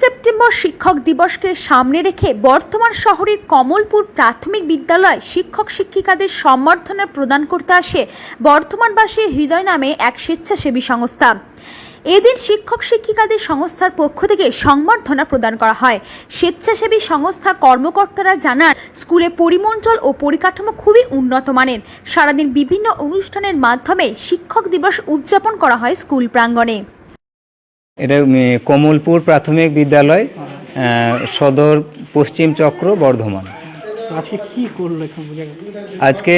September শিক্ষক দিবসকে সামনে রেখে বর্ধমান শহরের কমলপুর প্রাথমিক বিদ্যালয় শিক্ষক শিক্ষিকাদের সম্বর্ধনা প্রদান করতে আসে বর্ধমানবাসী হৃদয় নামে এক স্বেচ্ছাসেবী সংস্থা। এদিন শিক্ষক শিক্ষিকাদের সংস্থার পক্ষ থেকে সংবর্ধনা প্রদান করা হয়। স্বেচ্ছাসেবী সংস্থা কর্মকর্তারা জানান, স্কুলে পরিমণ্ডল ও পরিকাঠামো খুবই উন্নত মানের। সারাদিন বিভিন্ন অনুষ্ঠানের মাধ্যমে শিক্ষক দিবস উদযাপন করা হয় স্কুল প্রাঙ্গণে। এটা কমলপুর প্রাথমিক বিদ্যালয়, সদর পশ্চিম চক্র, বর্ধমান। আজকে কি করলো? আজকে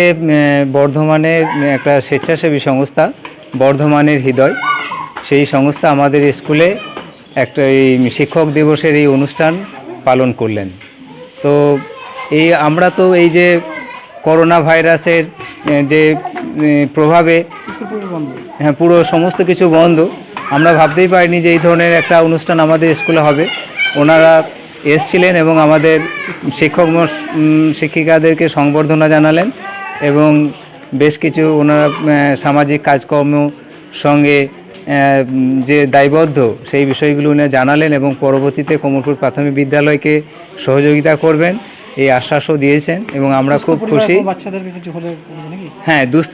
বর্ধমানের একটা স্বেচ্ছাসেবী সংস্থা বর্ধমানের হৃদয়, সেই সংস্থা আমাদের স্কুলে একটা এই শিক্ষক দিবসের এই অনুষ্ঠান পালন করলেন। তো আমরা তো এই যে করোনা ভাইরাসের যে প্রভাবে পুরো সমস্ত কিছু বন্ধ, আমরা ভাবতেই পারিনি যে এই ধরনের একটা অনুষ্ঠান আমাদের স্কুলে হবে। ওনারা এসছিলেন এবং আমাদের শিক্ষক শিক্ষিকাদেরকে সংবর্ধনা জানালেন এবং বেশ কিছু ওনারা সামাজিক কাজকর্ম সঙ্গে যে দায়বদ্ধ সেই বিষয়গুলো উনি জানালেন এবং পরবর্তীতে কমলপুর প্রাথমিক বিদ্যালয়কে সহযোগিতা করবেন এই আশ্বাসও দিয়েছেন এবং আমরা খুব খুশি। হ্যাঁ, দুস্থ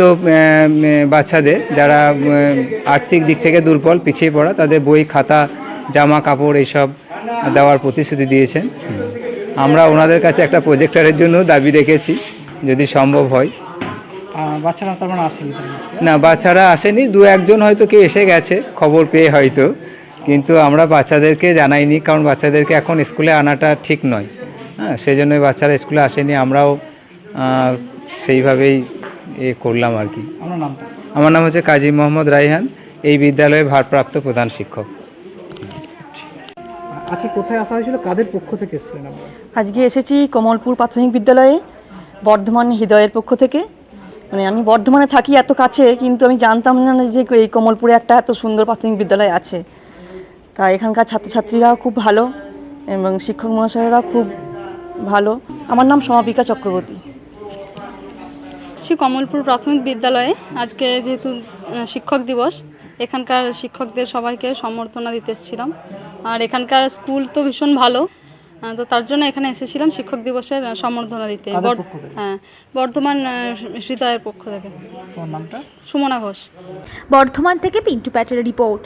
বাচ্চাদের যারা আর্থিক দিক থেকে দুর্বল, পিছিয়ে পড়া, তাদের বই খাতা জামা কাপড় এইসব দেওয়ার প্রতিশ্রুতি দিয়েছেন। আমরা ওনাদের কাছে একটা প্রজেক্টরের জন্য দাবি রেখেছি যদি সম্ভব হয়। বাচ্চারা তার মানে আসেনি? না, বাচ্চারা আসেনি, দু একজন হয়তো কেউ এসে গেছে খবর পেয়ে হয়তো, কিন্তু আমরা বাচ্চাদেরকে জানাইনি, কারণ বাচ্চাদেরকে এখন স্কুলে আনাটা ঠিক নয়। হ্যাঁ, সেই জন্যই বাচ্চারা স্কুলে আসেনি, আমরাও সেইভাবেই করলাম আর কি। আমার নাম হচ্ছে কাজী মোহাম্মদ রায়হান, এই বিদ্যালয়ের ভারপ্রাপ্ত প্রধান শিক্ষক। আজকে কোথায় আসা হয়েছিল, কাদের পক্ষ থেকে এসেছিলেন? আজকে এসেছি কমলপুর প্রাথমিক বিদ্যালয়ে বর্ধমান হৃদয়ের পক্ষ থেকে। মানে আমি বর্ধমানে থাকি এত কাছে, কিন্তু আমি জানতাম না যে এই কমলপুরে একটা এত সুন্দর প্রাথমিক বিদ্যালয় আছে। তা এখানকার ছাত্রছাত্রীরাও খুব ভালো এবং শিক্ষক মহাশয়রাও খুব ভালো। আমার নাম সমাপিকা চক্রবর্তী। কমলপুর প্রাথমিক বিদ্যালয়ে আজকে যেহেতু শিক্ষক দিবস, এখানকার শিক্ষকদের সবাইকে সম্বর্ধনা দিতে এসেছিলাম। আর এখানকার স্কুল তো ভীষণ ভালো, তো তার জন্য এখানে এসেছিলাম শিক্ষক দিবসের সম্বর্ধনা দিতে। হ্যাঁ, বর্ধমান হৃদয়ের পক্ষ থেকে। তোমার নামটা? সুমনা ঘোষ। বর্ধমান থেকে পিন্টু প্যাটের রিপোর্ট।